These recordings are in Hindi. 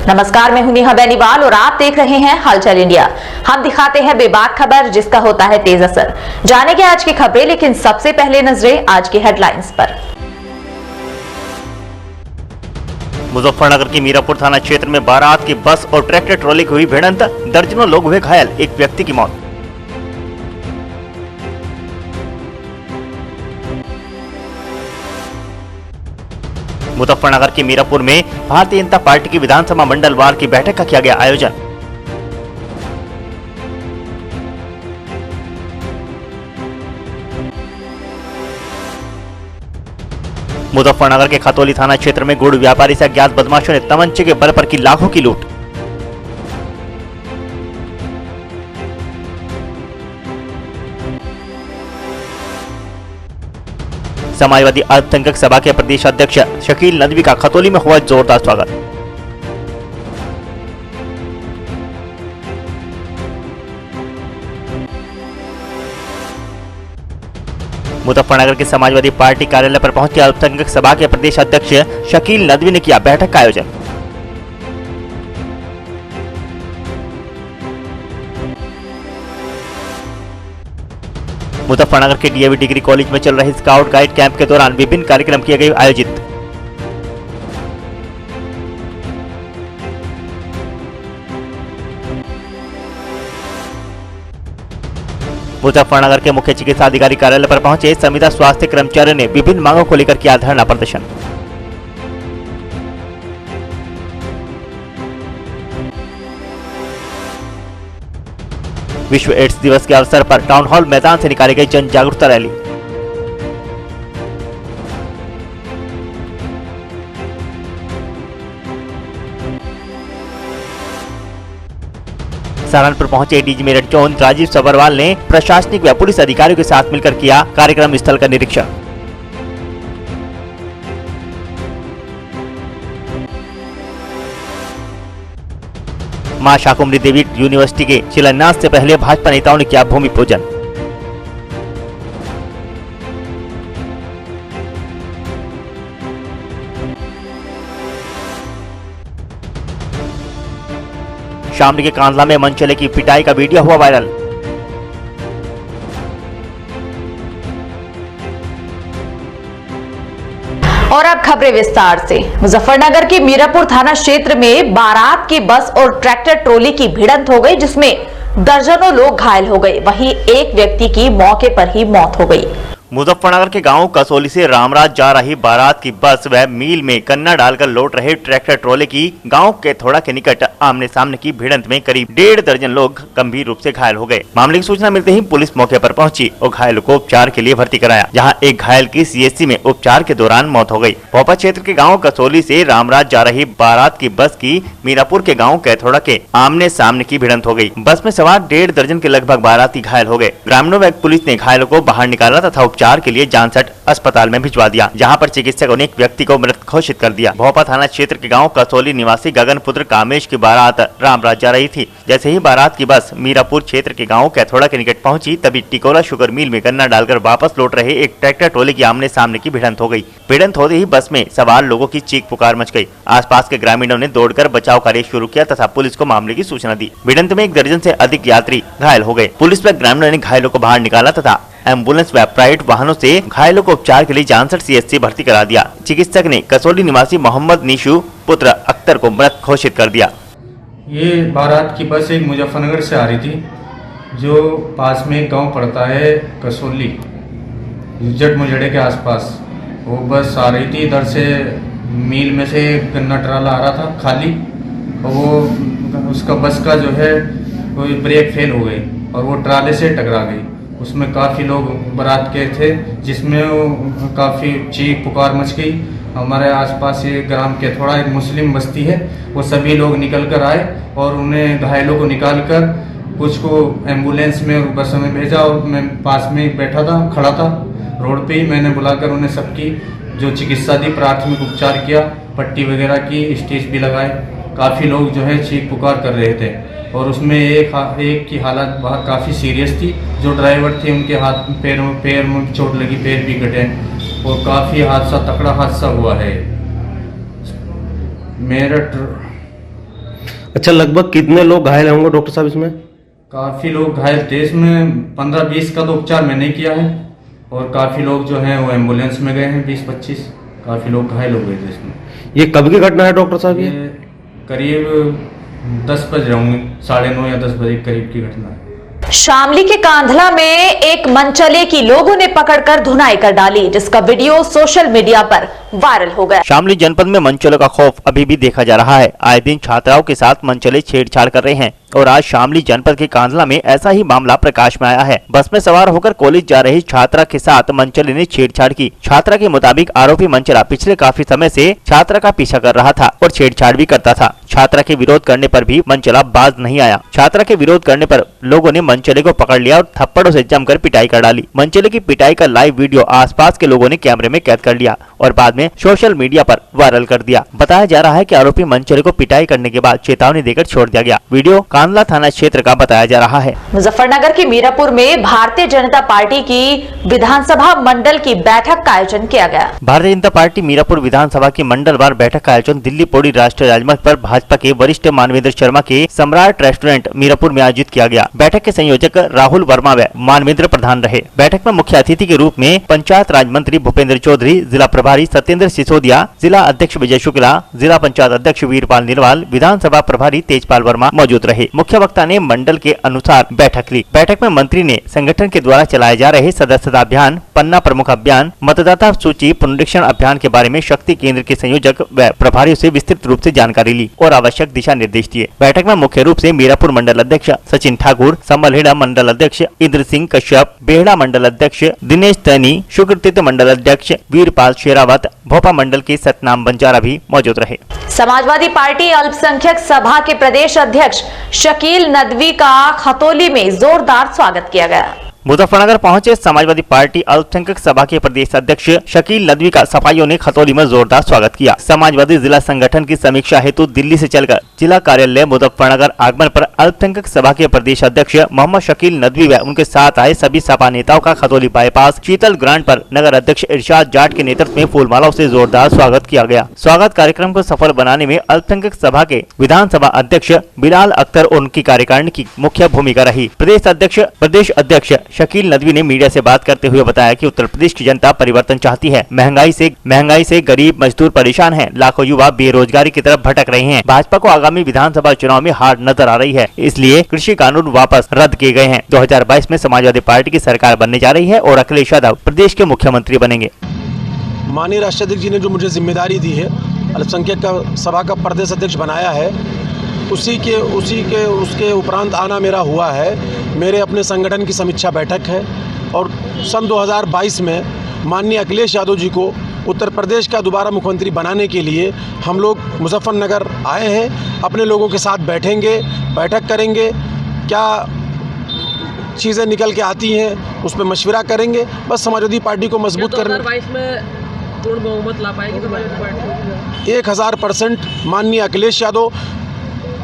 नमस्कार, मैं हूं नेहा बेनीवाल और आप देख रहे हैं हलचल इंडिया। हम दिखाते हैं बेबाक खबर जिसका होता है तेज असर। जानेंगे आज की खबरें, लेकिन सबसे पहले नजरें आज की हेडलाइंस पर। मुजफ्फरनगर के मीरापुर थाना क्षेत्र में बारात की बस और ट्रैक्टर ट्रॉली की हुई भिड़ंत, दर्जनों लोग हुए घायल, एक व्यक्ति की मौत। मुजफ्फरनगर के मीरापुर में भारतीय जनता पार्टी की विधानसभा मंडलवार की बैठक का किया गया आयोजन। मुजफ्फरनगर के खतौली थाना क्षेत्र में गुड़ व्यापारी से अज्ञात बदमाशों ने तमंचे के बल पर की लाखों की लूट। समाजवादी अल्पसंख्यक सभा के प्रदेश अध्यक्ष शकील नदवी का खतौली में हुआ जोरदार स्वागत। मुजफ्फरनगर के समाजवादी पार्टी कार्यालय पर पहुंचे अल्पसंख्यक सभा के प्रदेश अध्यक्ष शकील नदवी ने किया बैठक का आयोजन। मुजफ्फरनगर के डीएवी डिग्री कॉलेज में चल रहे स्काउट गाइड कैंप के दौरान विभिन्न कार्यक्रम किए गए आयोजित। मुजफ्फरनगर के मुख्य चिकित्सा अधिकारी कार्यालय पर पहुंचे संविदा स्वास्थ्य कर्मचारियों ने विभिन्न मांगों को लेकर किया धरना प्रदर्शन। विश्व एड्स दिवस के अवसर पर टाउन हॉल मैदान से निकाली गई जन जागरूकता रैली। सहारनपुर पहुंचे डीजी मेरठ जोन राजीव सबरवाल ने प्रशासनिक व पुलिस अधिकारियों के साथ मिलकर किया कार्यक्रम स्थल का निरीक्षण। मां शाकुंभरी देवी यूनिवर्सिटी के शिलान्यास से पहले भाजपा नेताओं ने किया भूमि पूजन। शामली के कांदला में मनचले की पिटाई का वीडियो हुआ वायरल। और अब खबरें विस्तार से। मुजफ्फरनगर के मीरापुर थाना क्षेत्र में बारात की बस और ट्रैक्टर ट्रॉली की भिड़ंत हो गई, जिसमें दर्जनों लोग घायल हो गए। वहीं एक व्यक्ति की मौके पर ही मौत हो गई। मुजफ्फरनगर के गांव कसौली से रामराज जा रही बारात की बस व मील में गन्ना डालकर लौट रहे ट्रैक्टर ट्रॉले की गांव के थोड़ा के निकट आमने सामने की भिड़ंत में करीब 1.5 दर्जन लोग गंभीर रूप से घायल हो गए। मामले की सूचना मिलते ही पुलिस मौके पर पहुंची और घायलों को उपचार के लिए भर्ती कराया, जहां एक घायल की सीएचसी में उपचार के दौरान मौत हो गई। भोपा क्षेत्र के गाँव कसौली से रामराज जा रही बारात की बस की मीरापुर के गाँव कैथोड़ा के आमने सामने की भिड़ंत हो गयी। बस में सवार 1.5 दर्जन के लगभग बाराती घायल हो गए। ग्रामीणों व पुलिस ने घायलों को बाहर निकाला तथा उपचार के लिए जानसठ अस्पताल में भिजवा दिया, जहां पर चिकित्सकों ने एक व्यक्ति को मृत घोषित कर दिया। भोपा थाना क्षेत्र के गांव कसौली निवासी गगन पुत्र कामेश की बारात रामराज जा रही थी। जैसे ही बारात की बस मीरापुर क्षेत्र के गांव कैथोड़ा के निकट पहुंची, तभी टिकोला शुगर मिल में गन्ना डालकर वापस लौट रहे एक ट्रैक्टर ट्रॉली की आमने सामने की भिड़ंत हो गई। भिड़ंत होते ही बस में सवार लोगों की चीख पुकार मच गई। आसपास के ग्रामीणों ने दौड़कर बचाव कार्य शुरू किया तथा पुलिस को मामले की सूचना दी। भिड़ंत में 1 दर्जन से अधिक यात्री घायल हो गए। पुलिस व ग्रामीणों ने घायलों को बाहर निकाला तथा एम्बुलेंस व प्राइवेट वाहनों से घायलों को उपचार के लिए जानसठ सीएचसी भर्ती करा दिया। चिकित्सक ने कसौली निवासी मोहम्मद निशु पुत्र अख्तर को मृत घोषित कर दिया। ये बारात की बस एक मुजफ्फरनगर से आ रही थी, जो पास में एक गांव पड़ता है कसौली, जट मुजड़े के आसपास। वो बस आ रही थी, इधर से मील में से गन्ना ट्राला आ रहा था खाली, और वो उसका बस का जो है वो ब्रेक फेल हो गई और वो ट्राले से टकरा गई। उसमें काफ़ी लोग बारात के थे, जिसमें काफ़ी चीख पुकार मच गई। हमारे आसपास ये ग्राम के थोड़ा एक मुस्लिम बस्ती है, वो सभी लोग निकल कर आए और उन्हें घायलों को निकाल कर कुछ को एम्बुलेंस में और बस में भेजा। और मैं पास में बैठा था, खड़ा था रोड पे ही, मैंने बुलाकर उन्हें सबकी जो चिकित्सा दी, प्राथमिक उपचार किया, पट्टी वगैरह की, स्टिच भी लगाए। काफ़ी लोग जो है चीख पुकार कर रहे थे और उसमें एक की हालत बहुत काफ़ी सीरियस थी। जो ड्राइवर थे उनके हाथ पैर में चोट लगी, पैर भी कटे और काफ़ी हादसा, तगड़ा हादसा हुआ है। मेरठ अच्छा, लगभग कितने लोग घायल होंगे डॉक्टर साहब इसमें? काफ़ी लोग घायल थे इसमें, 15-20 का तो उपचार मैंने किया है और काफ़ी लोग जो हैं वो एम्बुलेंस में गए हैं, 20-25 काफ़ी लोग घायल हो गए थे इसमें। ये कब की घटना है डॉक्टर साहब? ये करीब 10 बज रहे होंगे, 9:30 या 10 बजे करीब की घटना है। शामली के कांधला में एक मनचले की लोगों ने पकड़कर धुनाई कर डाली, जिसका वीडियो सोशल मीडिया पर वायरल हो गया। शामली जनपद में मनचलों का खौफ अभी भी देखा जा रहा है। आए दिन छात्राओं के साथ मनचले छेड़छाड़ कर रहे हैं और आज शामली जनपद के कांधला में ऐसा ही मामला प्रकाश में आया है। बस में सवार होकर कॉलेज जा रही छात्रा के साथ मनचले ने छेड़छाड़ की। छात्रा के मुताबिक आरोपी मनचला पिछले काफी समय से छात्रा का पीछा कर रहा था और छेड़छाड़ भी करता था। छात्रा के विरोध करने पर भी मनचला बाज नहीं आया। छात्रा के विरोध करने पर लोगों ने मनचले को पकड़ लिया और थप्पड़ों से जमकर पिटाई कर डाली। मनचले की पिटाई का लाइव वीडियो आसपास के लोगों ने कैमरे में कैद कर लिया और बाद में सोशल मीडिया पर वायरल कर दिया। बताया जा रहा है कि आरोपी मनचले को पिटाई करने के बाद चेतावनी देकर छोड़ दिया गया। वीडियो कांधला थाना क्षेत्र का बताया जा रहा है। मुजफ्फरनगर के मीरापुर में भारतीय जनता पार्टी की विधानसभा मंडल की बैठक का आयोजन किया गया। भारतीय जनता पार्टी मीरापुर विधानसभा की मंडलवार बैठक का आयोजन दिल्ली पौड़ी राष्ट्रीय राजमार्ग पर भाजपा के वरिष्ठ मानवेंद्र शर्मा के सम्राट रेस्टोरेंट मीरापुर में आयोजित किया गया। बैठक के संयोजक राहुल वर्मा व मानवेंद्र प्रधान रहे। बैठक में मुख्य अतिथि के रूप में पंचायत राज मंत्री भूपेंद्र चौधरी, जिला प्रभारी सत्येंद्र सिसोदिया, जिला अध्यक्ष विजय शुक्ला, जिला पंचायत अध्यक्ष वीरपाल निर्वाल, विधानसभा प्रभारी तेजपाल वर्मा मौजूद रहे। मुख्य वक्ता ने मंडल के अनुसार बैठक ली। बैठक में मंत्री ने संगठन के द्वारा चलाए जा रहे सदस्यता अभियान, पन्ना प्रमुख अभियान, मतदाता सूची पुनरीक्षण अभियान के बारे में शक्ति केंद्र के संयोजक व प्रभारियों से विस्तृत रूप से जानकारी ली और आवश्यक दिशा निर्देश दिए। बैठक में मुख्य रूप से मीरापुर मंडल अध्यक्ष सचिन ठाकुर, संबलहेड़ा मंडल अध्यक्ष इंद्र सिंह कश्यप, बेहड़ा मंडल अध्यक्ष दिनेश तैनी, शुक्रतीर्थ मंडल अध्यक्ष वीरपाल शेरावत, भोपा मंडल के सतनाम बंजारा भी मौजूद रहे। समाजवादी पार्टी अल्पसंख्यक सभा के प्रदेश अध्यक्ष शकील नदवी का खतौली में जोरदार स्वागत किया गया। मुजफ्फरनगर पहुंचे समाजवादी पार्टी अल्पसंख्यक सभा के प्रदेश अध्यक्ष शकील नदवी का सफाइयों ने खतौली में जोरदार स्वागत किया। समाजवादी जिला संगठन की समीक्षा हेतु दिल्ली से चलकर जिला कार्यालय मुजफ्फरनगर आगमन पर अल्पसंख्यक सभा के प्रदेश अध्यक्ष मोहम्मद शकील नदवी व उनके साथ आए सभी सपा नेताओं का खतौली बाईपास शीतल ग्रांड पर नगर अध्यक्ष इरशाद जाट के नेतृत्व में फूलमालाओं से जोरदार स्वागत किया गया। स्वागत कार्यक्रम को सफल बनाने में अल्पसंख्यक सभा के विधानसभा अध्यक्ष बिलाल अख्तर और उनकी कार्यकारिणी की मुख्य भूमिका रही। प्रदेश अध्यक्ष शकील नदवी ने मीडिया से बात करते हुए बताया कि उत्तर प्रदेश की जनता परिवर्तन चाहती है। महंगाई से गरीब मजदूर परेशान हैं, लाखों युवा बेरोजगारी की तरफ भटक रहे हैं। भाजपा को आगामी विधानसभा चुनाव में हार नजर आ रही है, इसलिए कृषि कानून वापस रद्द किए गए हैं। 2022 में समाजवादी पार्टी की सरकार बनने जा रही है और अखिलेश यादव प्रदेश के मुख्यमंत्री बनेंगे। माननीय राष्ट्रीय अध्यक्ष जी ने जो मुझे जिम्मेदारी दी है, अल्पसंख्यक सभा का प्रदेश अध्यक्ष बनाया है, उसके उपरांत आना मेरा हुआ है। मेरे अपने संगठन की समीक्षा बैठक है और सन 2022 में माननीय अखिलेश यादव जी को उत्तर प्रदेश का दोबारा मुख्यमंत्री बनाने के लिए हम लोग मुजफ्फरनगर आए हैं। अपने लोगों के साथ बैठेंगे, बैठक करेंगे, क्या चीज़ें निकल के आती हैं उस पर मशवरा करेंगे। बस समाजवादी पार्टी को मजबूत करने 2022 में पूर्ण बहुमत ला पाएगी समाजवादी पार्टी 1000% माननीय अखिलेश यादव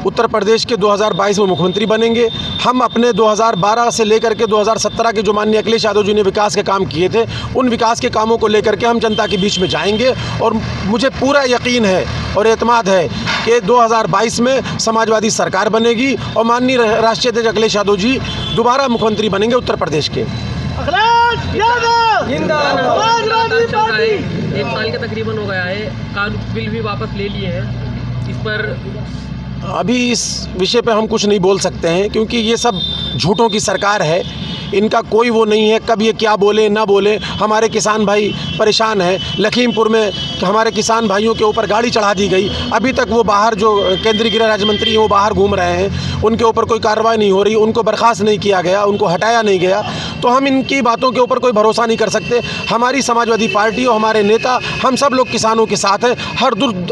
उत्तर प्रदेश के 2022 में मुख्यमंत्री बनेंगे। हम अपने 2012 से लेकर के 2017 के जो माननीय अखिलेश यादव जी ने विकास के काम किए थे, उन विकास के कामों को लेकर के हम जनता के बीच में जाएंगे और मुझे पूरा यकीन है और एतमाद है कि 2022 में समाजवादी सरकार बनेगी और माननीय राष्ट्रीय अध्यक्ष अखिलेश यादव जी दोबारा मुख्यमंत्री बनेंगे उत्तर प्रदेश के। एक साल का तकरीबन हो गया है, कानून बिल भी वापस ले लिए हैं। इस पर अभी इस विषय पे हम कुछ नहीं बोल सकते हैं क्योंकि ये सब झूठों की सरकार है, इनका कोई वो नहीं है कब ये क्या बोले ना बोले। हमारे किसान भाई परेशान हैं। लखीमपुर में हमारे किसान भाइयों के ऊपर गाड़ी चढ़ा दी गई, अभी तक वो बाहर जो केंद्रीय गृह राज्य मंत्री हैं वो बाहर घूम रहे हैं, उनके ऊपर कोई कार्रवाई नहीं हो रही, उनको बर्खास्त नहीं किया गया, उनको हटाया नहीं गया। तो हम इनकी बातों के ऊपर कोई भरोसा नहीं कर सकते। हमारी समाजवादी पार्टी और हमारे नेता, हम सब लोग किसानों के साथ हैं,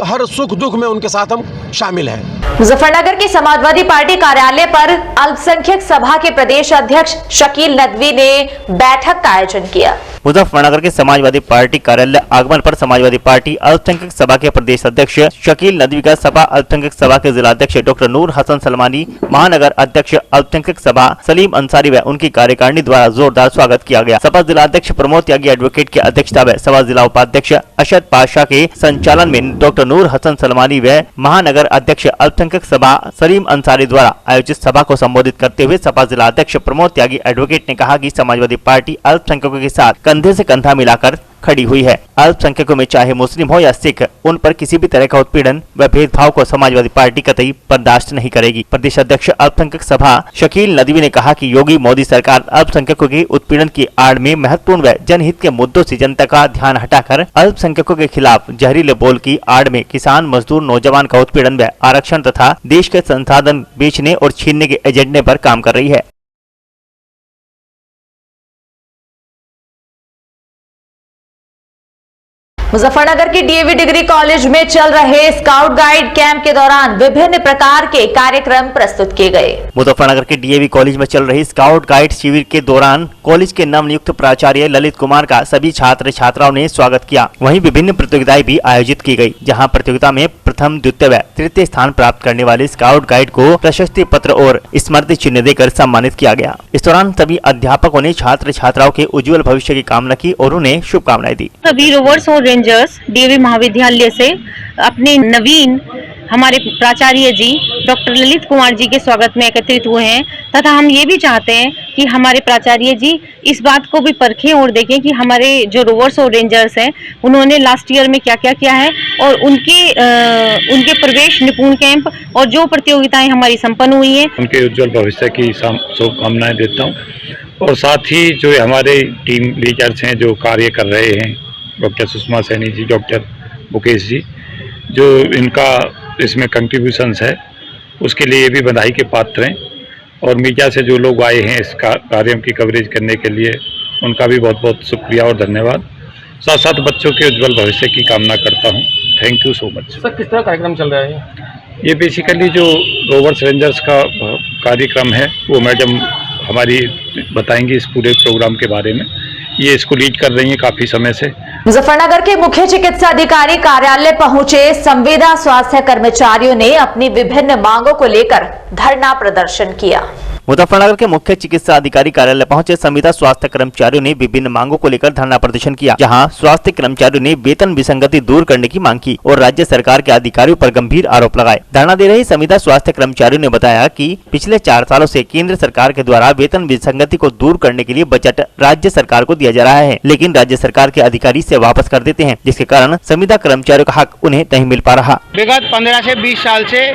हर सुख दुख में उनके साथ हम शामिल हैं। मुजफ्फरनगर के समाजवादी पार्टी कार्यालय पर अल्पसंख्यक सभा के प्रदेश अध्यक्ष शकील नदवी ने बैठक का आयोजन किया। मुजफ्फरनगर के समाजवादी पार्टी कार्यालय आगमन पर समाजवादी पार्टी अल्पसंख्यक सभा के प्रदेश अध्यक्ष शकील नदवी का सपा अल्पसंख्यक सभा के जिला अध्यक्ष डॉक्टर नूर हसन सलमानी, महानगर अध्यक्ष अल्पसंख्यक सभा सलीम अंसारी व उनकी कार्यकारिणी द्वारा जोरदार स्वागत किया गया। सपा जिला अध्यक्ष प्रमोद त्यागी एडवोकेट की अध्यक्षता में सपा जिला उपाध्यक्ष अशद पाशाह के संचालन में डॉक्टर नूर हसन सलमानी व महानगर अध्यक्ष अल्पसंख्यक अल्पसंख्यक सभा सलीम अंसारी द्वारा आयोजित सभा को संबोधित करते हुए सपा जिला अध्यक्ष प्रमोद त्यागी एडवोकेट ने कहा कि समाजवादी पार्टी अल्पसंख्यकों के साथ कंधे से कंधा मिलाकर खड़ी हुई है। अल्पसंख्यकों में चाहे मुस्लिम हो या सिख, उन पर किसी भी तरह का उत्पीड़न व भेदभाव को समाजवादी पार्टी कतई बर्दाश्त नहीं करेगी। प्रदेश अध्यक्ष अल्पसंख्यक सभा शकील नदवी ने कहा कि योगी मोदी सरकार अल्पसंख्यकों के उत्पीड़न की आड़ में महत्वपूर्ण व जनहित के मुद्दों से जनता का ध्यान हटाकर अल्पसंख्यकों के खिलाफ जहरीले बोल की आड़ में किसान, मजदूर, नौजवान का उत्पीड़न व आरक्षण तथा देश के संसाधन बेचने और छीनने के एजेंडे पर काम कर रही है। मुजफ्फरनगर की डीएवी डिग्री कॉलेज में चल रहे स्काउट गाइड कैंप के दौरान विभिन्न प्रकार के कार्यक्रम प्रस्तुत किए गए। मुजफ्फरनगर के डीएवी कॉलेज में चल रही स्काउट गाइड शिविर के दौरान कॉलेज के नवनियुक्त प्राचार्य ललित कुमार का सभी छात्र छात्राओं ने स्वागत किया। वहीं विभिन्न प्रतियोगिताएं भी आयोजित की गई, जहां प्रतियोगिता में प्रथम, द्वितीय व तृतीय स्थान प्राप्त करने वाले स्काउट गाइड को प्रशस्ति पत्र और स्मृति चिन्ह देकर सम्मानित किया गया। इस दौरान सभी अध्यापकों ने छात्र छात्राओं के उज्जवल भविष्य की कामना की और उन्हें शुभकामनाएं दी। सभी रोवर्स और रेंजर्स डीएवी महाविद्यालय से अपने नवीन हमारे प्राचार्य जी डॉक्टर ललित कुमार जी के स्वागत में एकत्रित हुए हैं तथा हम ये भी चाहते हैं कि हमारे प्राचार्य जी इस बात को भी परखें और देखें कि हमारे जो रोवर्स और रेंजर्स हैं उन्होंने लास्ट ईयर में क्या क्या किया है और उनके प्रवेश निपुण कैंप और जो प्रतियोगिताएं हमारी संपन्न हुई हैं उनके उज्जवल भविष्य की शुभकामनाएं देता हूं। और साथ ही जो हमारे टीम लीडर्स हैं जो कार्य कर रहे हैं, डॉक्टर सुषमा सैनी जी, डॉक्टर मुकेश जी, जो इनका इसमें कंट्रीब्यूशंस है उसके लिए भी बधाई के पात्र हैं। और मीडिया से जो लोग आए हैं इस कार्य की कवरेज करने के लिए उनका भी बहुत बहुत शुक्रिया और धन्यवाद। साथ साथ बच्चों के उज्जवल भविष्य की कामना करता हूं। Thank you so much. Sir, किस तरह कार्यक्रम चल रहा है? ये बेसिकली जो रोवर्स रेंजर्स का कार्यक्रम है वो मैडम हमारी बताएंगी इस पूरे प्रोग्राम के बारे में। ये इसको लीड कर रही हैं काफी समय से। मुजफ्फरनगर के मुख्य चिकित्सा अधिकारी कार्यालय पहुंचे संविदा स्वास्थ्य कर्मचारियों ने अपनी विभिन्न मांगों को लेकर धरना प्रदर्शन किया। मुजफ्फरनगर के मुख्य चिकित्सा अधिकारी कार्यालय पहुंचे संविदा स्वास्थ्य कर्मचारियों ने विभिन्न मांगों को लेकर धरना प्रदर्शन किया, जहां स्वास्थ्य कर्मचारियों ने वेतन विसंगति दूर करने की मांग की और राज्य सरकार के अधिकारियों पर गंभीर आरोप लगाए। धरना दे रहे संविदा स्वास्थ्य कर्मचारियों ने बताया कि पिछले 4 सालों से केंद्र सरकार के द्वारा वेतन विसंगति को दूर करने के लिए बजट राज्य सरकार को दिया जा रहा है, लेकिन राज्य सरकार के अधिकारी इसे वापस कर देते हैं, जिसके कारण संविदा कर्मचारियों का हक उन्हें नहीं मिल पा रहा। विगत 15 से 20 साल से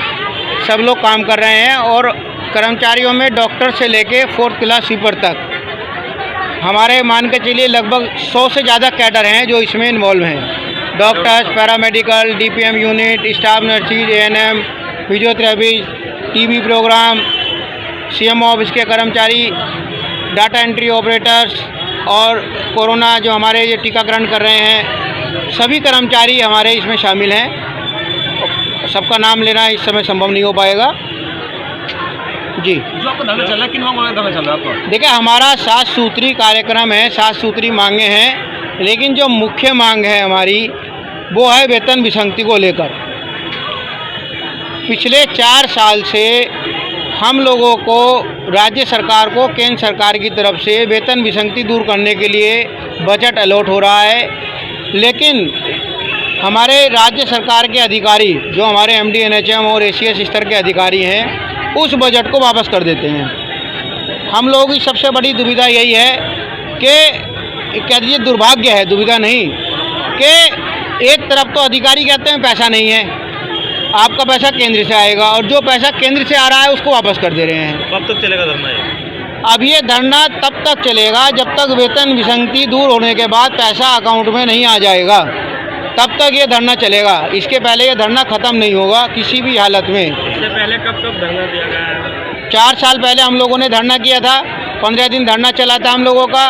सब लोग काम कर रहे हैं और कर्मचारियों में डॉक्टर से लेके 4th क्लास स्वीपर तक हमारे मान के चलिए लगभग 100 से ज़्यादा कैडर हैं जो इसमें इन्वॉल्व हैं। Doctors, paramedical, DPM unit, staff nurses, ANM, physiotherapy, TB programme, CM office के कर्मचारी, डाटा एंट्री ऑपरेटर्स और कोरोना जो हमारे ये टीकाकरण कर रहे हैं, सभी कर्मचारी हमारे इसमें शामिल हैं। सबका नाम लेना इस समय संभव नहीं हो पाएगा जी। जो आपका धरना चल रहा है, किन मांगों का धरना चल रहा है आपका? देखिए, हमारा 7 सूत्री कार्यक्रम है, 7 सूत्री मांगे हैं, लेकिन जो मुख्य मांग है हमारी वो है वेतन विसंगति को लेकर। पिछले 4 साल से हम लोगों को राज्य सरकार को केंद्र सरकार की तरफ से वेतन विसंगति दूर करने के लिए बजट अलॉट हो रहा है, लेकिन हमारे राज्य सरकार के अधिकारी जो हमारे एमडी एनएचएम और एसीएस स्तर के अधिकारी हैं उस बजट को वापस कर देते हैं। हम लोगों की सबसे बड़ी दुविधा यही है कि क्या ये दुर्भाग्य है, दुविधा नहीं, कि एक तरफ तो अधिकारी कहते हैं पैसा नहीं है, आपका पैसा केंद्र से आएगा, और जो पैसा केंद्र से आ रहा है उसको वापस कर दे रहे हैं। कब तक चलेगा धरना ये? अब ये धरना तब तक चलेगा जब तक वेतन विसंगति दूर होने के बाद पैसा अकाउंट में नहीं आ जाएगा, तब तक ये धरना चलेगा। इसके पहले ये धरना खत्म नहीं होगा किसी भी हालत में। इससे पहले कब धरना दिया गया है? 4 साल पहले हम लोगों ने धरना किया था, 15 दिन धरना चला था हम लोगों का,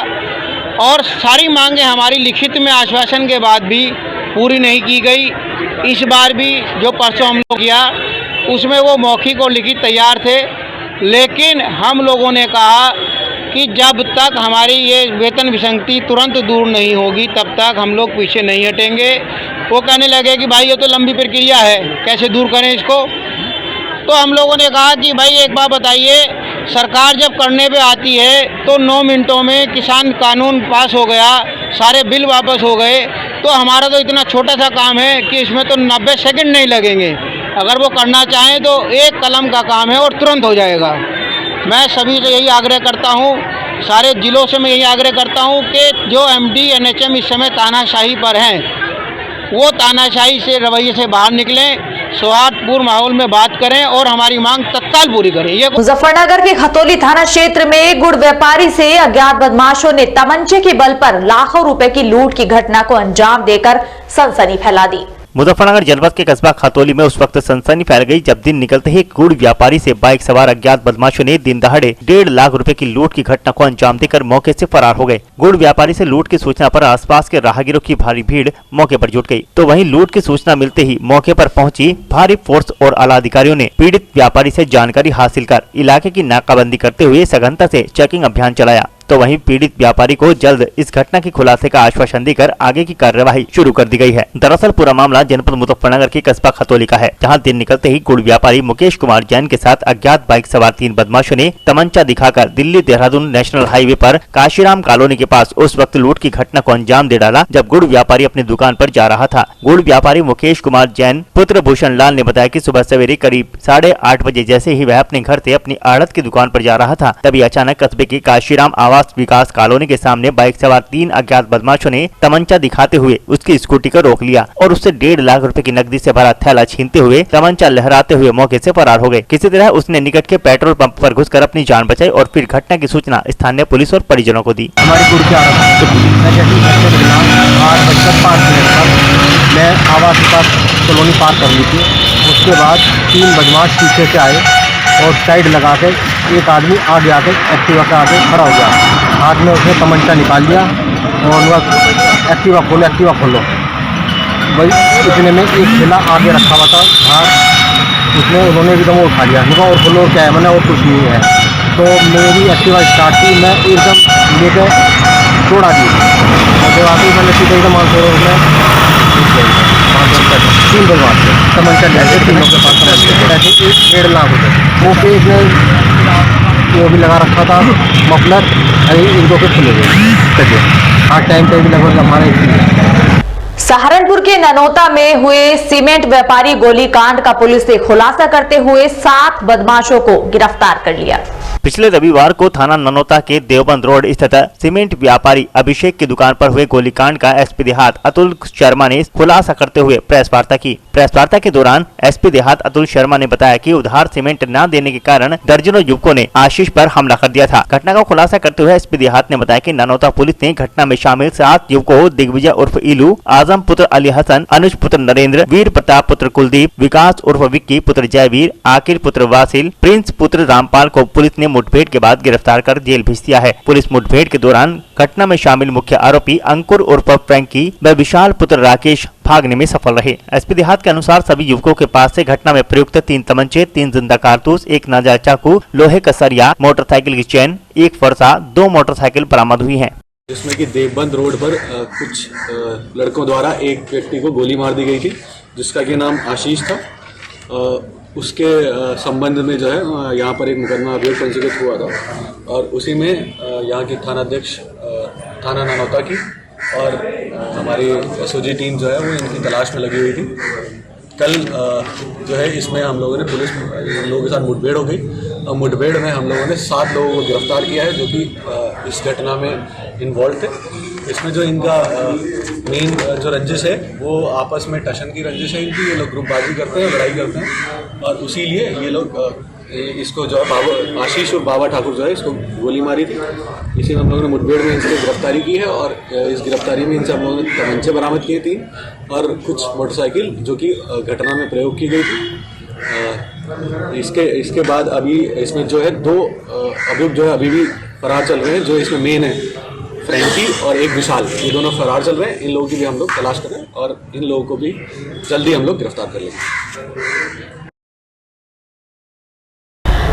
और सारी मांगें हमारी लिखित में आश्वासन के बाद भी पूरी नहीं की गई। इस बार भी जो परसों हम लोग किया उसमें वो मौखिक और लिखित तैयार थे, लेकिन हम लोगों ने कहा कि जब तक हमारी ये वेतन विसंगति तुरंत दूर नहीं होगी तब तक हम लोग पीछे नहीं हटेंगे। वो कहने लगे कि भाई ये तो लंबी प्रक्रिया है, कैसे दूर करें इसको। तो हम लोगों ने कहा कि भाई एक बात बताइए, सरकार जब करने पे आती है तो 9 मिनटों में किसान कानून पास हो गया, सारे बिल वापस हो गए, तो हमारा तो इतना छोटा सा काम है कि इसमें तो 90 सेकंड नहीं लगेंगे। अगर वो करना चाहें तो एक कलम का काम है और तुरंत हो जाएगा। मैं सभी से यही आग्रह करता हूँ, सारे जिलों से मैं यही आग्रह करता हूँ कि जो MD NHM इस समय तानाशाही पर हैं, वो तानाशाही से रवैये से बाहर निकलें, सौहार्दपूर्ण माहौल में बात करें और हमारी मांग तत्काल पूरी करें। ये मुजफ्फरनगर के खतौली थाना क्षेत्र में गुड़ व्यापारी से अज्ञात बदमाशों ने तमंचे के बल पर लाखों रुपए की लूट की घटना को अंजाम देकर सनसनी फैला दी। मुजफ्फरनगर जनपद के कस्बा खतौली में उस वक्त सनसनी फैल गई जब दिन निकलते ही गुड़ व्यापारी से बाइक सवार अज्ञात बदमाशों ने दिन दहाड़े 1.5 लाख रुपए की लूट की घटना को अंजाम देकर मौके से फरार हो गए। गुड़ व्यापारी से लूट की सूचना पर आसपास के राहगीरों की भारी भीड़ मौके पर जुट गई, तो वहीं लूट की सूचना मिलते ही मौके पर पहुंची भारी फोर्स और आला अधिकारियों ने पीड़ित व्यापारी से जानकारी हासिल कर इलाके की नाकाबंदी करते हुए सघनता से चेकिंग अभियान चलाया। तो वहीं पीड़ित व्यापारी को जल्द इस घटना की खुलासे का आश्वासन देकर आगे की कार्यवाही शुरू कर दी गई है। दरअसल पूरा मामला जनपद मुजफ्फरनगर के कस्बा खतौली का है, जहां दिन निकलते ही गुड़ व्यापारी मुकेश कुमार जैन के साथ अज्ञात बाइक सवार 3 बदमाशों ने तमंचा दिखाकर दिल्ली देहरादून नेशनल हाईवे पर काशीराम कॉलोनी के पास उस वक्त लूट की घटना को अंजाम दे डाला जब गुड़ व्यापारी अपनी दुकान पर जा रहा था। गुड़ व्यापारी मुकेश कुमार जैन पुत्र भूषण लाल ने बताया कि सुबह सवेरे करीब 8:30 बजे जैसे ही वह अपने घर से अपनी आड़त की दुकान पर जा रहा था, तभी अचानक कस्बे के काशीराम आवास विकास कॉलोनी के सामने बाइक सवार 3 अज्ञात बदमाशों ने तमंचा दिखाते हुए उसकी स्कूटी को रोक लिया और उससे 1.5 लाख रुपए की नकदी से भरा थैला छीनते हुए तमंचा लहराते हुए मौके से फरार हो गए। किसी तरह उसने निकट के पेट्रोल पंप पर घुसकर अपनी जान बचाई और फिर घटना की सूचना स्थानीय पुलिस और परिजनों को दी। हमारी गुड़ की मैं आवास विकास कॉलोनी पार कर ली थी। उसके बाद 3 बदमाश पीछे से आए और साइड लगा के एक आदमी आगे आके एक्टिवा के आगे खड़ा हो गया। हाथ में उसने तमंचा निकाल लिया और वह एक्टिवा खोलो। वही इतने में एक ठेला आगे रखा हुआ था हाथ, उसमें उन्होंने एकदम उठा लिया। और खोलो क्या है, मैंने और कुछ नहीं है। तो मेरी एक्टिवा स्टार्ट की, मैं एकदम लेकर तोड़ा दी और जब आके मैंने सीधे एकदम 500 में 3 बदमाश थे तमंचा ले तीनों के पास ऐसे 1.5 लाख रुपये वो पे वो भी लगा रखा था मफलर, एक 2 के खुले हुए। हाँ टाइम पे भी लगभग हमारे। सहारनपुर के ननौता में हुए सीमेंट व्यापारी गोलीकांड का पुलिस ने खुलासा करते हुए 7 बदमाशों को गिरफ्तार कर लिया। पिछले रविवार को थाना ननौता के देवबंद रोड स्थित सीमेंट व्यापारी अभिषेक की दुकान पर हुए गोलीकांड का एसपी देहात अतुल शर्मा ने खुलासा करते हुए प्रेस वार्ता की। प्रेस वार्ता के दौरान एसपी देहात अतुल शर्मा ने बताया कि उधार सीमेंट न देने के कारण दर्जनों युवकों ने आशीष पर हमला कर दिया था। घटना का खुलासा करते हुए एसपी देहात ने बताया कि ननौता पुलिस ने घटना में शामिल 7 युवकों दिग्विजय उर्फ इलू, आजम पुत्र अली हसन, अनुज पुत्र नरेंद्र, वीर प्रताप पुत्र कुलदीप, विकास उर्फ विक्की पुत्र जयवीर, आकिर पुत्र वासिल, प्रिंस पुत्र रामपाल को पुलिस ने मुठभेड़ के बाद गिरफ्तार कर जेल भेज दिया है। पुलिस मुठभेड़ के दौरान घटना में शामिल मुख्य आरोपी अंकुर उर्फ फ्रैंकी व विशाल पुत्र राकेश भागने में सफल रहे। एसपी देहात के अनुसार सभी युवकों के पास से घटना में प्रयुक्त 3 तमंचे, 3 जिंदा कारतूस, 1 नाजायज चाकू, लोहे का सरिया, मोटरसाइकिल की चेन, 1 फरसा, 2 मोटरसाइकिल बरामद हुई है। जिसमें कि देवबंद रोड पर कुछ लड़कों द्वारा एक व्यक्ति को गोली मार दी गई थी, जिसका कि नाम आशीष था। उसके संबंध में जो है यहाँ पर एक मुकदमा अभियोग पंजीकृत हुआ था और उसी में यहाँ की थानाध्यक्ष थाना ननौता की और हमारी एसओजी टीम जो है वो इनकी तलाश में लगी हुई थी। कल जो है इसमें हम लोगों ने पुलिस लोगों के साथ मुठभेड़ हो गई और मुठभेड़ में हम लोगों ने 7 लोगों को गिरफ्तार किया है जो कि इस घटना में इन्वॉल्व थे। इसमें जो इनका मेन जो रंजिश है वो आपस में टशन की रंजिश है इनकी। ये लोग ग्रुपबाजी करते हैं, लड़ाई करते हैं और उसी लिए ये लोग इसको जो है आशीष और बाबा ठाकुर जो है इसको गोली मारी थी। इसी में हम लोगों ने मुठभेड़ में इनसे गिरफ्तारी की है और इस गिरफ्तारी में इनसे हम लोगों ने तमंचे बरामद किए थी और कुछ मोटरसाइकिल जो कि घटना में प्रयोग की गई थी। इसके बाद अभी इसमें जो है 2 अभियुक्त जो है अभी भी फरार चल रहे हैं। जो इसमें मेन है फ्रैंकी और एक विशाल, ये दोनों फरार चल रहे हैं। इन लोगों की भी हम लोग तलाश कर रहे हैं और इन लोगों को भी जल्दी हम लोग गिरफ्तार कर लेंगे।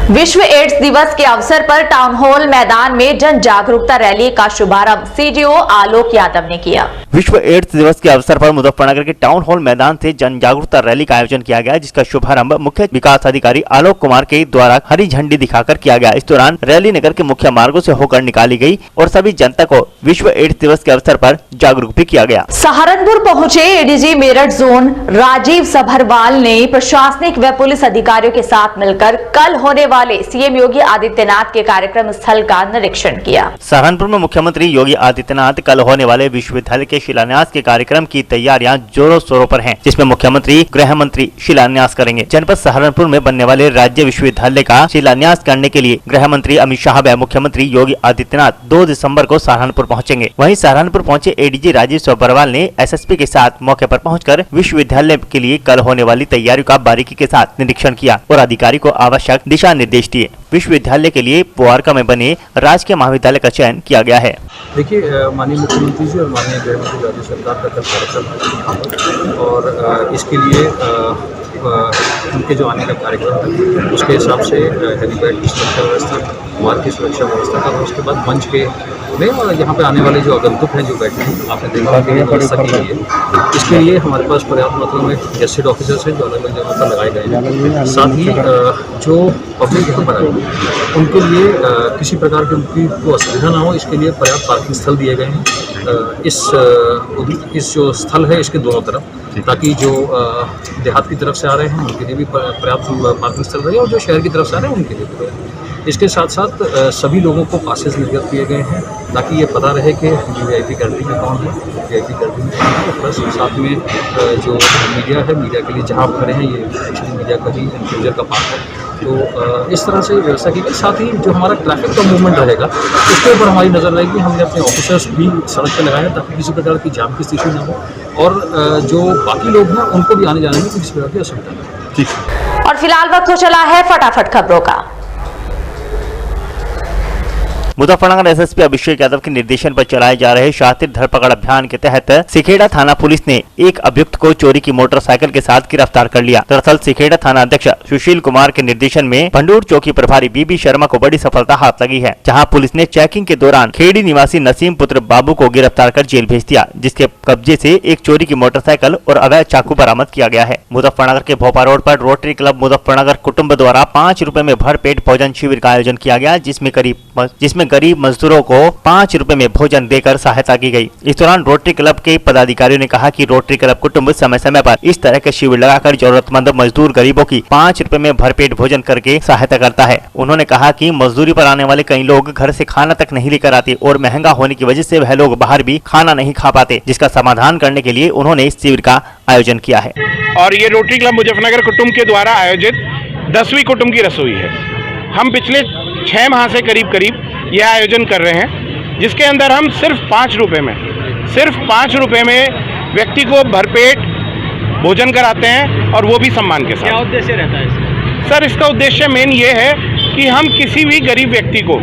विश्व एड्स दिवस के अवसर पर टाउन हॉल मैदान में जन जागरूकता रैली का शुभारंभ सीडीओ आलोक यादव ने किया। विश्व एड्स दिवस के अवसर पर मुजफ्फरनगर के टाउन हॉल मैदान से जन जागरूकता रैली का आयोजन किया गया, जिसका शुभारंभ मुख्य विकास अधिकारी आलोक कुमार के द्वारा हरी झंडी दिखाकर किया गया। इस दौरान रैली नगर के मुख्य मार्गों से होकर निकाली गई और सभी जनता को विश्व एड्स दिवस के अवसर पर जागरूक भी किया गया। सहारनपुर पहुंचे एडीजी मेरठ जोन राजीव सभरवाल ने प्रशासनिक व पुलिस अधिकारियों के साथ मिलकर कल होने वाले सीएम योगी आदित्यनाथ के कार्यक्रम स्थल का निरीक्षण किया। सहारनपुर में मुख्यमंत्री योगी आदित्यनाथ कल होने वाले विश्वविद्यालय के शिलान्यास के कार्यक्रम की तैयारियां जोरों शोरों पर हैं, जिसमें मुख्यमंत्री गृह मंत्री शिलान्यास करेंगे। जनपद सहारनपुर में बनने वाले राज्य विश्वविद्यालय का शिलान्यास करने के लिए गृह मंत्री अमित शाह व मुख्यमंत्री योगी आदित्यनाथ 2 दिसंबर को सहारनपुर पहुंचेंगे। वहीं सहारनपुर पहुंचे एडीजी राजीव सभरवाल ने एसएसपी के साथ मौके पर पहुंचकर विश्वविद्यालय के लिए कल होने वाली तैयारियों का बारीकी के साथ निरीक्षण किया और अधिकारी को आवश्यक दिशा निर्देश दिए। विश्वविद्यालय के लिए पुआरका में बने राजकीय महाविद्यालय का चयन किया गया है। देखिए, माननीय मुख्यमंत्री जी और माननीय गृह मंत्री राज्य सरकार का कल कार्यक्रम है और इसके लिए उनके जो आने का कार्यक्रम है उसके हिसाब से हेलीपैड की सुरक्षा व्यवस्था, मार्ग की सुरक्षा व्यवस्था का, उसके बाद मंच के में और यहाँ पे आने वाले जो आगंतुक हैं जो बैठे हैं, आपने देखा कि व्यवस्था की गई है। इसके लिए हमारे पास पर्याप्त मात्रा में गेस्टेड ऑफिसर्स हैं जो अलग अलग जगहों पर लगाए गए हैं। साथ ही जो पब्लिक यहाँ पर आए उनके लिए किसी प्रकार की उनकी को असुविधा ना हो, इसके लिए पर्याप्त पार्किंग स्थल दिए गए हैं। इस जो स्थल है इसके दोनों तरफ, ताकि जो देहात की तरफ से आ रहे हैं उनके लिए भी पर्याप्त पार्किंग स्थल रहे और जो शहर की तरफ से आ रहे हैं उनके लिए भी रहे। इसके साथ साथ सभी लोगों को पासेस निर्गत किए गए हैं ताकि ये पता रहे कि वीआईपी कैटेगरी में कौन है, वीआईपी कैटेगरी में कौन है। प्लस साथ में जो मीडिया है, मीडिया के लिए जहाँ खड़े हैं ये एक्चुअली मीडिया का ही इंक्लोजर का पार्ट है। तो इस तरह से व्यवस्था की गई। साथ ही जो हमारा ट्रैफिक का मूवमेंट रहेगा उसके ऊपर हमारी नज़र रहेगी। हमने अपने ऑफिसर्स भी सड़क पर लगाए ताकि किसी प्रकार की जाम की स्थिति ना हो और जो बाकी लोग हैं उनको भी आने जाने में किसी प्रकार की असुविधा ना हो। और फिलहाल वक्त हो चला है फटाफट खबरों का। मुजफ्फरनगर एसएसपी अभिषेक यादव के निर्देशन पर चलाए जा रहे शातिर धरपकड़ अभियान के तहत सिखेड़ा थाना पुलिस ने एक अभियुक्त को चोरी की मोटरसाइकिल के साथ गिरफ्तार कर लिया। दरअसल सिखेड़ा थाना अध्यक्ष सुशील कुमार के निर्देशन में भंडूर चौकी प्रभारी बीबी शर्मा को बड़ी सफलता हाथ लगी है, जहां पुलिस ने चेकिंग के दौरान खेड़ी निवासी नसीम पुत्र बाबू को गिरफ्तार कर जेल भेज दिया, जिसके कब्जे से एक चोरी की मोटरसाइकिल और अवैध चाकू बरामद किया गया है। मुजफ्फरनगर के भोपा रोड पर रोटरी क्लब मुजफ्फरनगर कुटुंब द्वारा 5 रुपए में भरपेट भोजन शिविर का आयोजन किया गया, जिसमें गरीब मजदूरों को 5 रुपए में भोजन देकर सहायता की गई। इस दौरान रोटरी क्लब के पदाधिकारियों ने कहा कि रोटरी क्लब कुटुंब समय समय पर इस तरह के शिविर लगाकर जरूरतमंद मजदूर गरीबों की 5 रुपए में भरपेट भोजन करके सहायता करता है। उन्होंने कहा कि मजदूरी पर आने वाले कई लोग घर से खाना तक नहीं लेकर आते और महंगा होने की वजह से वह लोग बाहर भी खाना नहीं खा पाते, जिसका समाधान करने के लिए उन्होंने इस शिविर का आयोजन किया है। और ये रोटरी क्लब मुजफ्फरनगर कुटुंब के द्वारा आयोजित 10वीं कुटुंब की रसोई है। हम पिछले 6 माह से करीब यह आयोजन कर रहे हैं, जिसके अंदर हम सिर्फ 5 रुपए में व्यक्ति को भरपेट भोजन कराते हैं और वो भी सम्मान के साथ। क्या उद्देश्य रहता है सर? इसका उद्देश्य मेन ये है कि हम किसी भी गरीब व्यक्ति को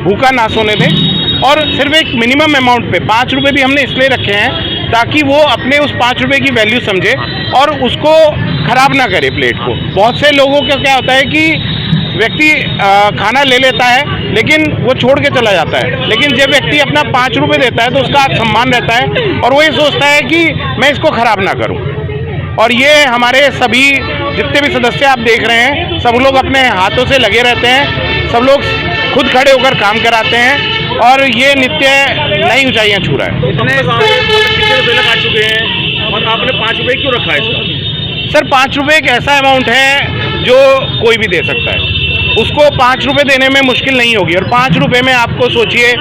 भूखा ना सोने दें और सिर्फ एक मिनिमम अमाउंट पे 5 रुपए भी हमने इसलिए रखे हैं ताकि वो अपने उस 5 रुपए की वैल्यू समझे और उसको खराब ना करे प्लेट को। बहुत से लोगों का क्या होता है कि व्यक्ति खाना ले लेता है लेकिन वो छोड़ के चला जाता है, लेकिन जब व्यक्ति अपना 5 रुपए देता है तो उसका सम्मान रहता है और वो ये सोचता है कि मैं इसको खराब ना करूं। और ये हमारे सभी जितने भी सदस्य आप देख रहे हैं, सब लोग अपने हाथों से लगे रहते हैं, सब लोग खुद खड़े होकर काम कराते हैं और ये नित्य नई ऊंचाइयां छू रहा है। कितने रुपए लगा चुके हैं और आपने 5 रुपए क्यों रखा है इसका? सर 5 रुपए एक ऐसा अमाउंट है जो कोई भी दे सकता है, उसको 5 रुपए देने में मुश्किल नहीं होगी। और 5 रुपए में आपको सोचिए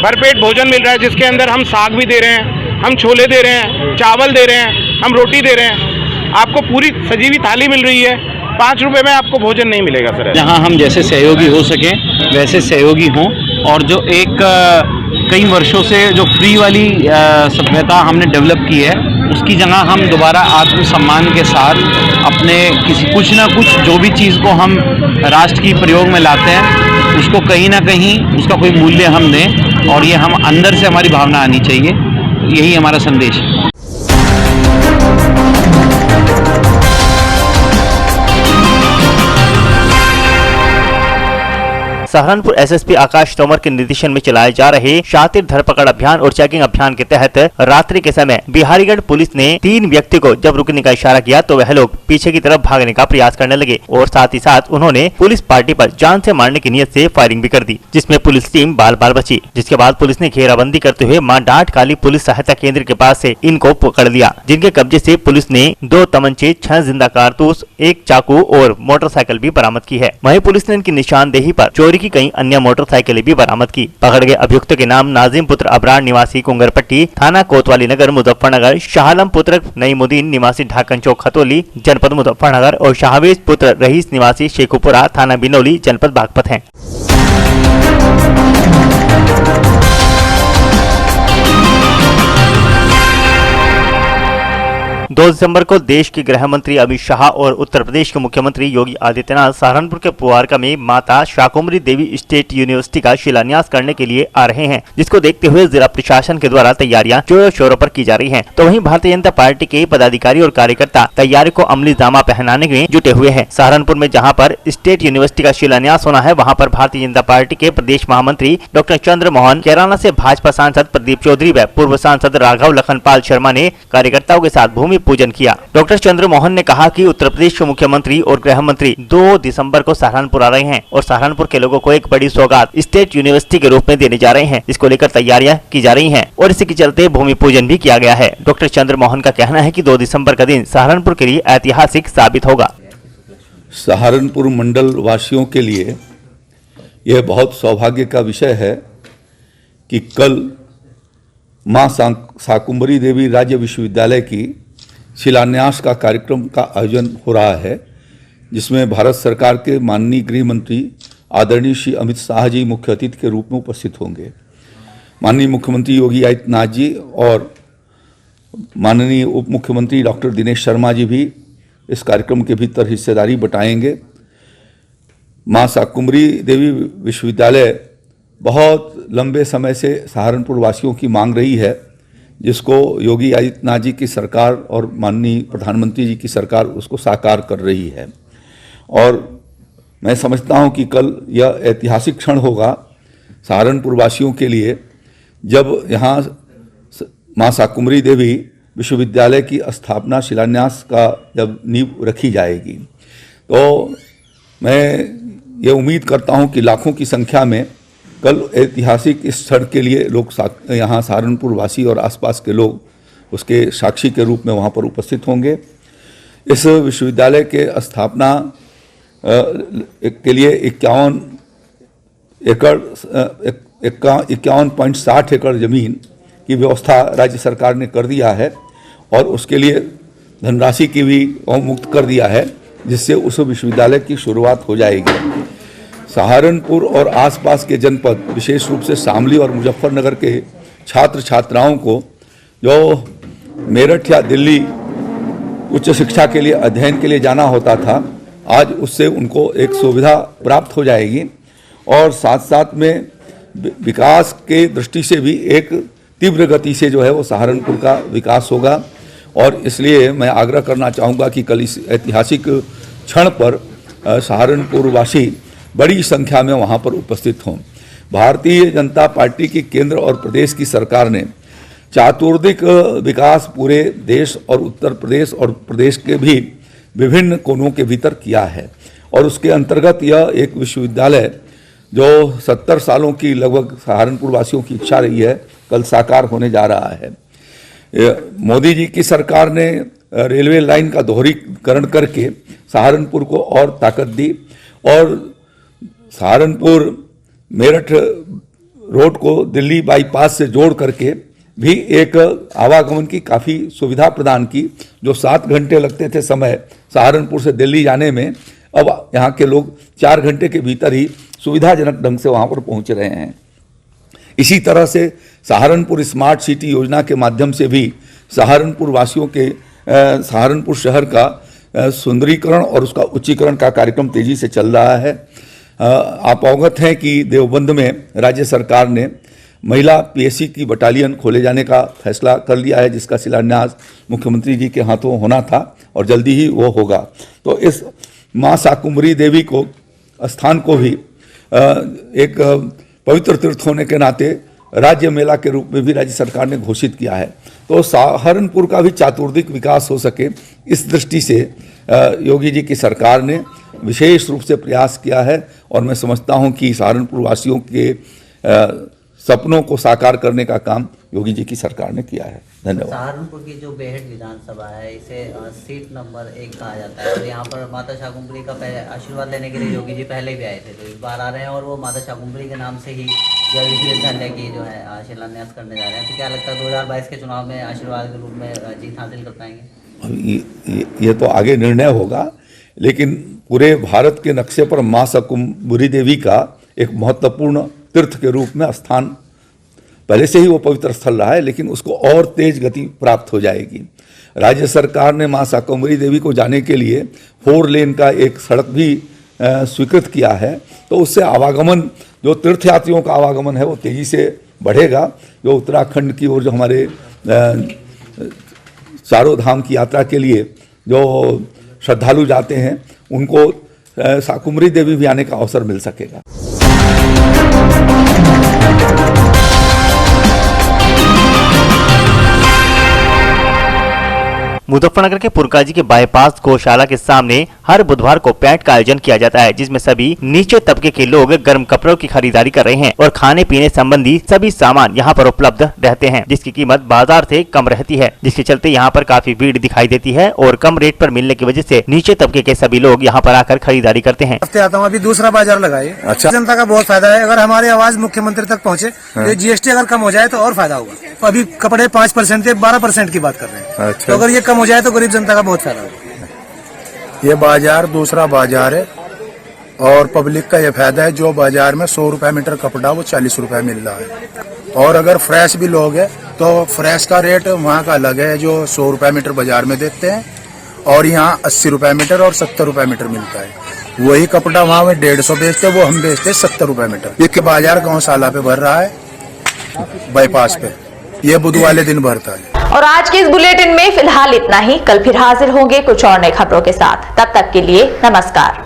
भरपेट भोजन मिल रहा है, जिसके अंदर हम साग भी दे रहे हैं, हम छोले दे रहे हैं, चावल दे रहे हैं, हम रोटी दे रहे हैं, आपको पूरी सजी हुई थाली मिल रही है। 5 रुपए में आपको भोजन नहीं मिलेगा सर। जहाँ हम जैसे सहयोगी हो सकें वैसे सहयोगी हों और जो एक कई वर्षों से जो फ्री वाली सभ्यता हमने डेवलप की है उसकी जगह हम दोबारा आत्मसम्मान के साथ अपने कुछ ना कुछ जो भी चीज़ को हम राष्ट्र की प्रयोग में लाते हैं उसको कहीं ना कहीं उसका कोई मूल्य हम दें और ये हम अंदर से हमारी भावना आनी चाहिए। यही हमारा संदेश है। सहारनपुर एसएसपी आकाश तोमर के निर्देशन में चलाए जा रहे शातिर धरपकड़ अभियान और चेकिंग अभियान के तहत रात्रि के समय बिहारीगढ़ पुलिस ने 3 व्यक्ति को जब रुकने का इशारा किया तो वह लोग पीछे की तरफ भागने का प्रयास करने लगे और साथ ही साथ उन्होंने पुलिस पार्टी पर जान से मारने की नियत से फायरिंग भी कर दी, जिसमें पुलिस टीम बाल बाल बची। जिसके बाद पुलिस ने घेराबंदी करते हुए मां डांट काली पुलिस सहायता केंद्र के पास से इनको पकड़ लिया, जिनके कब्जे से पुलिस ने 2 तमंचे, 6 जिंदा कारतूस, 1 चाकू और मोटरसाइकिल भी बरामद की है। वहीं पुलिस ने इनकी निशानदेही पर चोरी की कई अन्य मोटरसाइकिलें भी बरामद की। पकड़ गए अभियुक्त के नाम नाजिम पुत्र अबरार निवासी कुंगरपट्टी थाना कोतवाली नगर मुजफ्फरनगर, शाहलम पुत्र नईमुद्दीन निवासी ढाकन चौक खतौली जनपद मुजफ्फरनगर और शाहवेज पुत्र रईस निवासी शेखुपुरा थाना बिनौली जनपद बागपत हैं। 2 दिसंबर को देश के गृह मंत्री अमित शाह और उत्तर प्रदेश के मुख्यमंत्री योगी आदित्यनाथ सहारनपुर के पुआरका में माता शाकुंभरी देवी स्टेट यूनिवर्सिटी का शिलान्यास करने के लिए आ रहे हैं, जिसको देखते हुए जिला प्रशासन के द्वारा तैयारियां जोरों शोरों पर की जा रही हैं। तो वहीं भारतीय जनता पार्टी के पदाधिकारी और कार्यकर्ता तैयारी को अमली जामा पहनाने में जुटे हुए हैं। सहारनपुर में जहाँ पर स्टेट यूनिवर्सिटी का शिलान्यास होना है, वहाँ पर भारतीय जनता पार्टी के प्रदेश महामंत्री डॉक्टर चंद्र मोहन, कैराना से भाजपा सांसद प्रदीप चौधरी व पूर्व सांसद राघव लखनपाल शर्मा ने कार्यकर्ताओं के साथ भूमि पूजन किया। डॉक्टर चंद्र मोहन ने कहा कि उत्तर प्रदेश के मुख्यमंत्री और गृह मंत्री 2 दिसंबर को सहारनपुर आ रहे हैं और सहारनपुर के लोगों को एक बड़ी सौगात स्टेट यूनिवर्सिटी के रूप में देने जा रहे हैं। इसको लेकर तैयारियां की जा रही हैं और इसी के चलते भूमि पूजन भी किया गया है। डॉक्टर चंद्र मोहन का कहना है कि 2 दिसंबर का दिन सहारनपुर के लिए ऐतिहासिक साबित होगा। सहारनपुर मंडल वासियों के लिए यह बहुत सौभाग्य का विषय है कि कल मां शाकुंभरी देवी राज्य विश्वविद्यालय की शिलान्यास का कार्यक्रम का आयोजन हो रहा है, जिसमें भारत सरकार के माननीय गृह मंत्री आदरणीय श्री अमित शाह जी मुख्य अतिथि के रूप में उपस्थित होंगे। माननीय मुख्यमंत्री योगी आदित्यनाथ जी और माननीय उप मुख्यमंत्री डॉक्टर दिनेश शर्मा जी भी इस कार्यक्रम के भीतर हिस्सेदारी बटाएंगे। मां शाकुंभरी देवी विश्वविद्यालय बहुत लंबे समय से सहारनपुर वासियों की मांग रही है, जिसको योगी आदित्यनाथ जी की सरकार और माननीय प्रधानमंत्री जी की सरकार उसको साकार कर रही है। और मैं समझता हूं कि कल यह ऐतिहासिक क्षण होगा सहारनपुर वासियों के लिए, जब यहाँ मां शाकुंभरी देवी विश्वविद्यालय की स्थापना शिलान्यास का जब नींव रखी जाएगी, तो मैं ये उम्मीद करता हूं कि लाखों की संख्या में कल ऐतिहासिक इस क्षण के लिए लोग यहाँ सहारनपुर वासी और आसपास के लोग उसके साक्षी के रूप में वहाँ पर उपस्थित होंगे। इस विश्वविद्यालय के स्थापना के लिए 51.60 एकड़ जमीन की व्यवस्था राज्य सरकार ने कर दिया है और उसके लिए धनराशि की भी मुक्त कर दिया है, जिससे उस विश्वविद्यालय की शुरुआत हो जाएगी। सहारनपुर और आसपास के जनपद, विशेष रूप से शामली और मुजफ्फरनगर के छात्र छात्राओं को जो मेरठ या दिल्ली उच्च शिक्षा के लिए अध्ययन के लिए जाना होता था, आज उससे उनको एक सुविधा प्राप्त हो जाएगी और साथ साथ में विकास के दृष्टि से भी एक तीव्र गति से जो है वो सहारनपुर का विकास होगा। और इसलिए मैं आग्रह करना चाहूँगा कि कल इस ऐतिहासिक क्षण पर सहारनपुर वासी बड़ी संख्या में वहाँ पर उपस्थित हों। भारतीय जनता पार्टी की केंद्र और प्रदेश की सरकार ने चातुर्दिक विकास पूरे देश और उत्तर प्रदेश और प्रदेश के भी विभिन्न कोनों के भीतर किया है और उसके अंतर्गत यह एक विश्वविद्यालय जो 70 सालों की लगभग सहारनपुर वासियों की इच्छा रही है, कल साकार होने जा रहा है। मोदी जी की सरकार ने रेलवे लाइन का दोहरीकरण करके सहारनपुर को और ताकत दी और सहारनपुर मेरठ रोड को दिल्ली बाईपास से जोड़ करके भी एक आवागमन की काफ़ी सुविधा प्रदान की। जो 7 घंटे लगते थे समय सहारनपुर से दिल्ली जाने में, अब यहाँ के लोग 4 घंटे के भीतर ही सुविधाजनक ढंग से वहाँ पर पहुँच रहे हैं। इसी तरह से सहारनपुर स्मार्ट सिटी योजना के माध्यम से भी सहारनपुर वासियों के सहारनपुर शहर का सुंदरीकरण और उसका उच्चीकरण का कार्यक्रम तेजी से चल रहा है। आप अवगत हैं कि देवबंद में राज्य सरकार ने महिला पीएससी की बटालियन खोले जाने का फैसला कर लिया है, जिसका शिलान्यास मुख्यमंत्री जी के हाथों होना था और जल्दी ही वो होगा। तो इस मां शाकुंभरी देवी को स्थान को भी एक पवित्र तीर्थ होने के नाते राज्य मेला के रूप में भी राज्य सरकार ने घोषित किया है। तो सहारनपुर का भी चातुर्दिक विकास हो सके, इस दृष्टि से योगी जी की सरकार ने विशेष रूप से प्रयास किया है और मैं समझता हूं कि सहारनपुर वासियों के सपनों को साकार करने का काम योगी जी की सरकार ने किया है। धन्यवाद। सहारनपुर की जो बेहट विधानसभा है, इसे सीट नंबर 1 कहा जाता है और यहाँ पर माता शाकुंभरी का पहले आशीर्वाद लेने के लिए योगी जी पहले भी आए थे, तो इस बार आ रहे हैं और वो माता शाकुंभरी के नाम से ही जल विश्वविद्यालय की जो है शिलान्यास करने जा रहे हैं। तो क्या लगता है 2022 के चुनाव में आशीर्वाद के रूप में जीत हासिल कर पाएंगे? ये तो आगे निर्णय होगा, लेकिन पूरे भारत के नक्शे पर माँ शाकुंभरी देवी का एक महत्वपूर्ण तीर्थ के रूप में स्थान पहले से ही वो पवित्र स्थल रहा है, लेकिन उसको और तेज गति प्राप्त हो जाएगी। राज्य सरकार ने मां शाकुंभरी देवी को जाने के लिए 4 लेन का एक सड़क भी स्वीकृत किया है, तो उससे आवागमन, जो तीर्थयात्रियों का आवागमन है वो तेजी से बढ़ेगा। जो उत्तराखंड की ओर जो हमारे चारों धाम की यात्रा के लिए जो श्रद्धालु जाते हैं, उनको शाकुंभरी देवी भी आने का अवसर मिल सकेगा। मुजफ्फरनगर के पुरकाजी के बाईपास गौशाला के सामने हर बुधवार को पैट का आयोजन किया जाता है, जिसमें सभी नीचे तबके के लोग गर्म कपड़ों की खरीदारी कर रहे हैं और खाने पीने संबंधी सभी सामान यहाँ पर उपलब्ध रहते हैं, जिसकी कीमत बाजार से कम रहती है, जिसके चलते यहाँ पर काफी भीड़ दिखाई देती है और कम रेट पर मिलने की वजह से नीचे तबके के सभी लोग यहाँ पर आकर खरीदारी करते हैं। आता हूँ, अभी दूसरा बाजार लगाए। अच्छा, जनता का बहुत फायदा है। अगर हमारी आवाज मुख्यमंत्री तक पहुँचे तो जीएसटी अगर कम हो जाए तो और फायदा होगा। अभी कपड़े 5% से 12% की बात कर रहे हैं। अच्छा। तो अगर ये कम हो जाए तो गरीब जनता का बहुत फायदा होगा। ये बाजार दूसरा बाजार है और पब्लिक का ये फायदा है, जो बाजार में 100 रुपए मीटर कपड़ा वो 40 रुपए मिल रहा है। और अगर फ्रेश भी लोगे तो फ्रेश का रेट वहाँ का अलग है, जो 100 रुपए मीटर बाजार में देते हैं और यहाँ 80 रुपए मीटर और 70 रुपए मीटर मिलता है। वही कपड़ा वहाँ में 150 बेचते, वो हम बेचते 70 रुपए मीटर। ये बाजार गौशाला पे भर रहा है, बाईपास पे, ये बुध वाले दिन भरता है। और आज के इस बुलेटिन में फिलहाल इतना ही। कल फिर हाजिर होंगे कुछ और नई खबरों के साथ। तब तक के लिए नमस्कार।